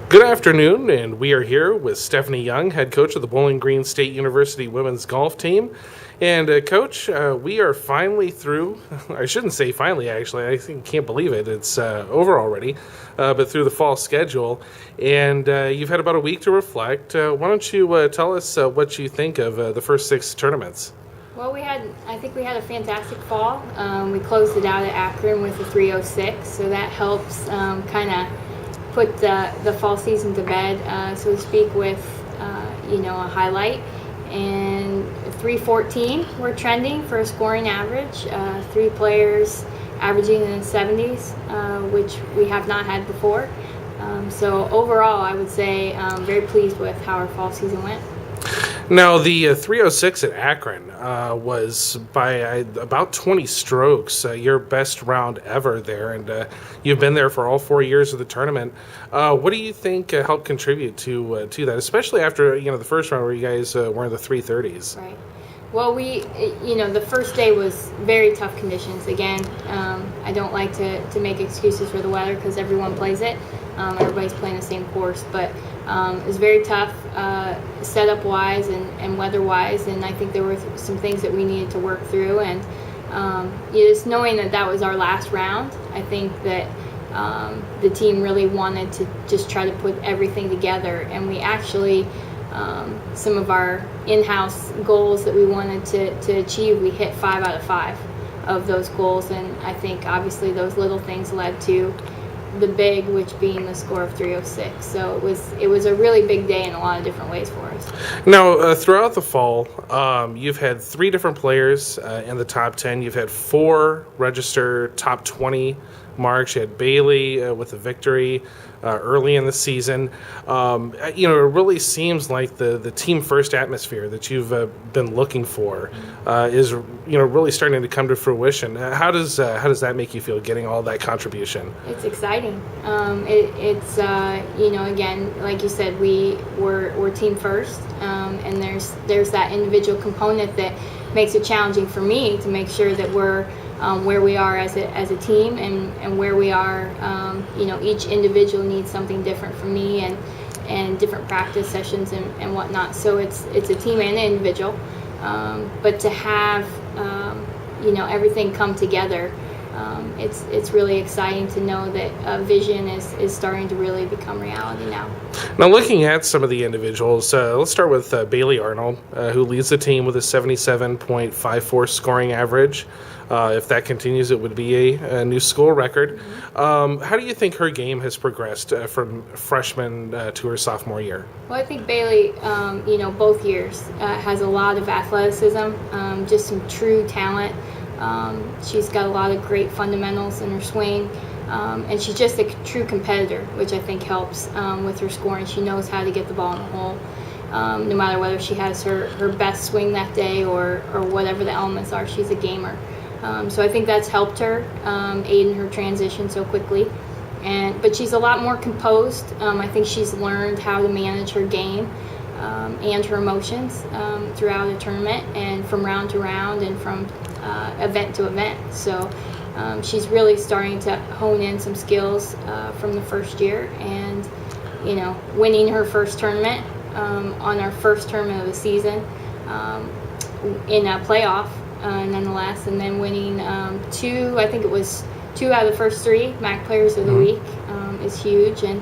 Good afternoon, and we are here with Stephanie Young, head coach of the Bowling Green State University women's golf team. And Coach, we are finally through. I shouldn't say finally, actually. I can't believe it. It's over already, but through the fall schedule. And you've had about a week to reflect. Why don't you tell us what you think of the first 6 tournaments? Well, I think we had a fantastic fall. We closed it out at Akron with a 306, so that helps kind of put the fall season to bed, so to speak, with a highlight. And 314 we're trending for a scoring average, 3 players averaging in the 70s, which we have not had before. So overall, I would say very pleased with how our fall season went. Now, the 306 at Akron was by about 20 strokes, your best round ever there, and you've been there for all 4 years of the tournament. What do you think helped contribute to that, especially after the first round where you guys were in the 330s? Right. Well, the first day was very tough conditions. Again, I don't like to make excuses for the weather because everyone plays it. Everybody's playing the same course, but it was very tough setup-wise and weather-wise, and I think there were some things that we needed to work through. And just knowing that was our last round, I think that the team really wanted to just try to put everything together, and we actually some of our in-house goals that we wanted to achieve, we hit 5 out of 5 of those goals, and I think obviously those little things led to the big, which being the score of 306. So it was a really big day in a lot of different ways for us. Now, throughout the fall, you've had 3 different players in the top 10. You've had 4 register top 20 marks. You had Bailey with a victory early in the season. It really seems like the team first atmosphere that you've been looking for is really starting to come to fruition. How does that make you feel, getting all that contribution? It's exciting. It's again, like you said, we're team first, and there's that individual component that makes it challenging for me to make sure that we're where we are as a team, and where we are, each individual needs something different from me, and different practice sessions and whatnot. So it's a team and an individual, but to have everything come together, it's really exciting to know that vision is starting to really become reality now. Now, looking at some of the individuals, let's start with Bailey Arnold, who leads the team with a 77.54 scoring average. If that continues, it would be a new school record. How do you think her game has progressed from freshman to her sophomore year? Well, I think Bailey, both years, has a lot of athleticism, just some true talent. She's got a lot of great fundamentals in her swing, and she's just a true competitor, which I think helps with her scoring. She knows how to get the ball in the hole, no matter whether she has her best swing that day or whatever the elements are. She's a gamer. So I think that's helped her aid in her transition so quickly. But she's a lot more composed. I think she's learned how to manage her game and her emotions throughout a tournament, and from round to round, and from event to event. So she's really starting to hone in some skills from the first year, and winning her first tournament on our first tournament of the season in a playoff. Nonetheless, and then winning 2 out of the first 3 MAC Players of the Week is huge, and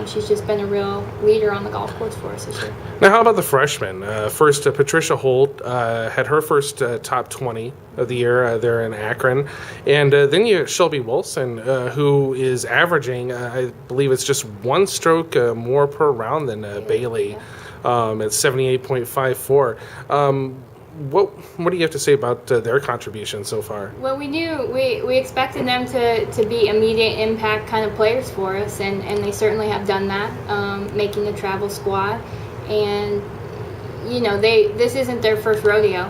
she's just been a real leader on the golf course for us this year. Now, how about the freshmen? First, Patricia Holt had her first top 20 of the year there in Akron, and then you have Shelby Wilson, who is averaging, I believe it's just 1 stroke more per round than Bailey, at 78.54. What do you have to say about their contribution so far? Well, we expected them to be immediate impact kind of players for us, and they certainly have done that, making the travel squad. And this isn't their first rodeo.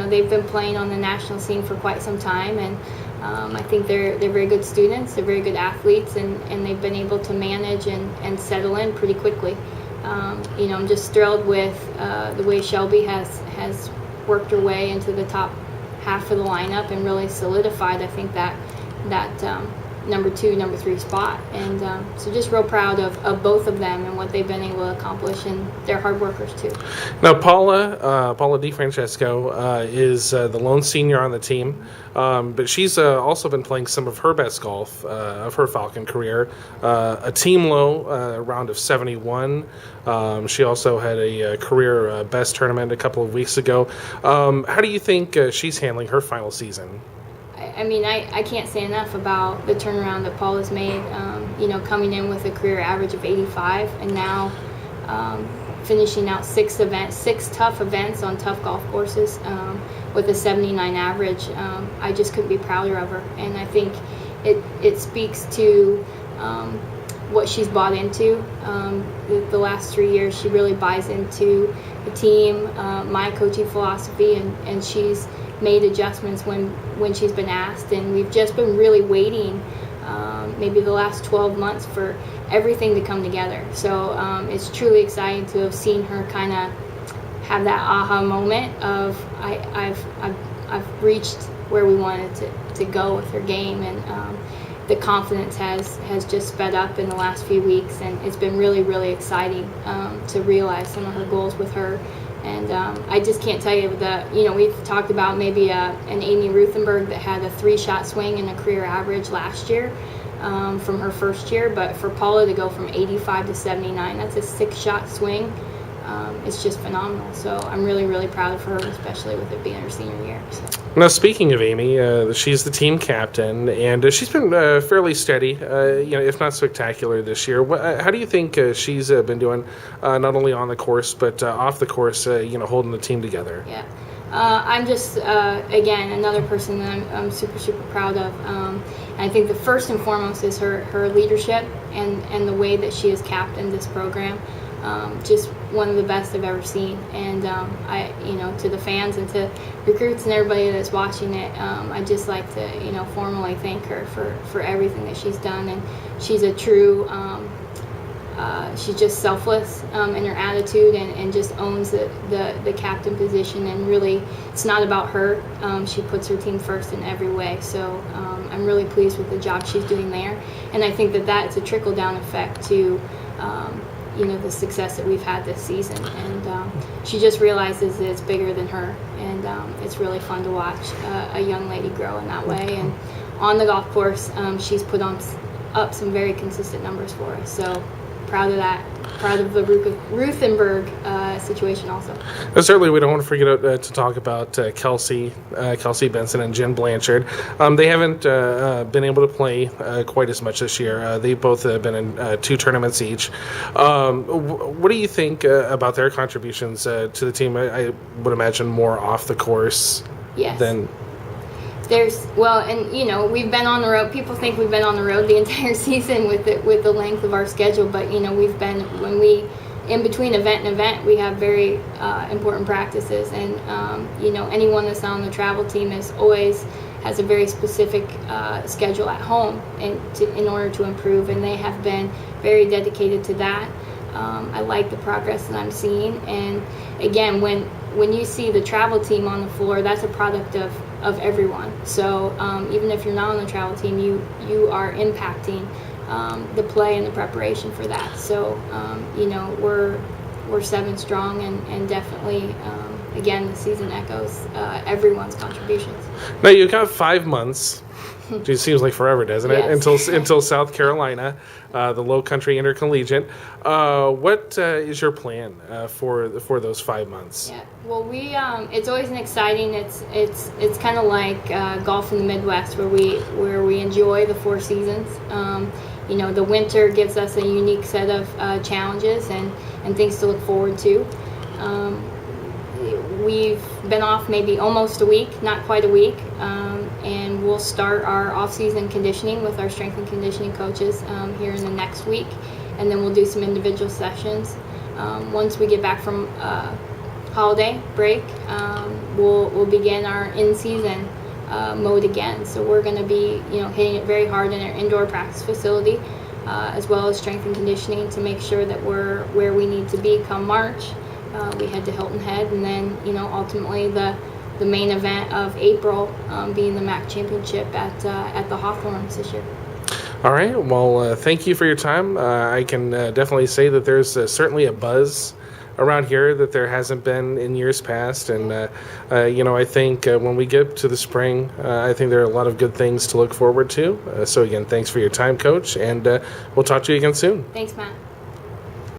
They've been playing on the national scene for quite some time, and I think they're very good students. They're very good athletes, and they've been able to manage and settle in pretty quickly. I'm just thrilled with the way Shelby has worked her way into the top half of the lineup and really solidified, I think, that number 2, number 3 spot. And so just real proud of both of them and what they've been able to accomplish, and they're hard workers too. Now, Paula Defrancesco is the lone senior on the team, but she's also been playing some of her best golf of her Falcon career, a team low round of 71. She also had a career best tournament a couple of weeks ago. How do you think she's handling her final season? I mean, I can't say enough about the turnaround that Paula's made, coming in with a career average of 85 and now finishing out 6 tough events on tough golf courses with a 79 average. I just couldn't be prouder of her. And I think it speaks to what she's bought into. The last 3 years, she really buys into the team, my coaching philosophy, and she's made adjustments when she's been asked. And we've just been really waiting maybe the last 12 months for everything to come together. So it's truly exciting to have seen her kind of have that aha moment of I've reached where we wanted to go with her game, and the confidence has just sped up in the last few weeks, and it's been really, really exciting to realize some of her goals with her. And I just can't tell you we've talked about maybe an Amy Ruthenberg that had a 3-shot swing and a career average last year from her first year, but for Paula to go from 85 to 79, that's a 6-shot swing. It's just phenomenal. So I'm really, really proud of her, especially with it being her senior year. So. Now, speaking of Amy, she's the team captain, and she's been fairly steady, if not spectacular this year. How do you think she's been doing, not only on the course but off the course, holding the team together? Yeah. I'm just, again, another person that I'm super, super proud of. I think the first and foremost is her leadership and the way that she has captained this program. Just one of the best I've ever seen. And to the fans and to recruits and everybody that's watching it, I'd just like to, formally thank her for everything that she's done. And she's a true, she's just selfless in her attitude and just owns the captain position. And really, it's not about her. She puts her team first in every way. So I'm really pleased with the job she's doing there. And I think that's a trickle-down effect to the success that we've had this season. And she just realizes that it's bigger than her. And it's really fun to watch a young lady grow in that way. And on the golf course, she's put up some very consistent numbers for us. So proud of that. Proud of the Ruthenberg situation also. Certainly, we don't want to forget to talk about Kelsey, Benson, and Jen Blanchard. They haven't been able to play quite as much this year. They've both been in 2 tournaments each. What do you think about their contributions to the team? I would imagine more off the course than... we've been on the road. People think we've been on the road the entire season with the length of our schedule, but we've been, in between event and event, we have very important practices, and anyone that's on the travel team has a very specific schedule at home in order to improve, and they have been very dedicated to that. I like the progress that I'm seeing, and again, when you see the travel team on the floor, that's a product of everyone. So even if you're not on the travel team, you are impacting the play and the preparation for that. So we're 7 strong, and definitely again, the season echoes everyone's contributions. Now you've got 5 months. It seems like forever, doesn't it? Yes. Until South Carolina, the Low Country Intercollegiate. What is your plan for those 5 months? Yeah. Well, it's always an exciting. It's kind of like golf in the Midwest, where we enjoy the 4 seasons. The winter gives us a unique set of challenges and things to look forward to. We've been off maybe almost a week, not quite a week, and we'll start our off-season conditioning with our strength and conditioning coaches here in the next week, and then we'll do some individual sessions. Once we get back from holiday break, we'll begin our in-season mode again. So we're going to be hitting it very hard in our indoor practice facility, as well as strength and conditioning, to make sure that we're where we need to be come March. We head to Hilton Head, and then ultimately the main event of April being the MAC Championship at the Hawthorns this year. All right. Well, thank you for your time. I can definitely say that there's certainly a buzz around here that there hasn't been in years past. And, I think when we get to the spring, I think there are a lot of good things to look forward to. So, again, thanks for your time, Coach. And we'll talk to you again soon. Thanks, Matt.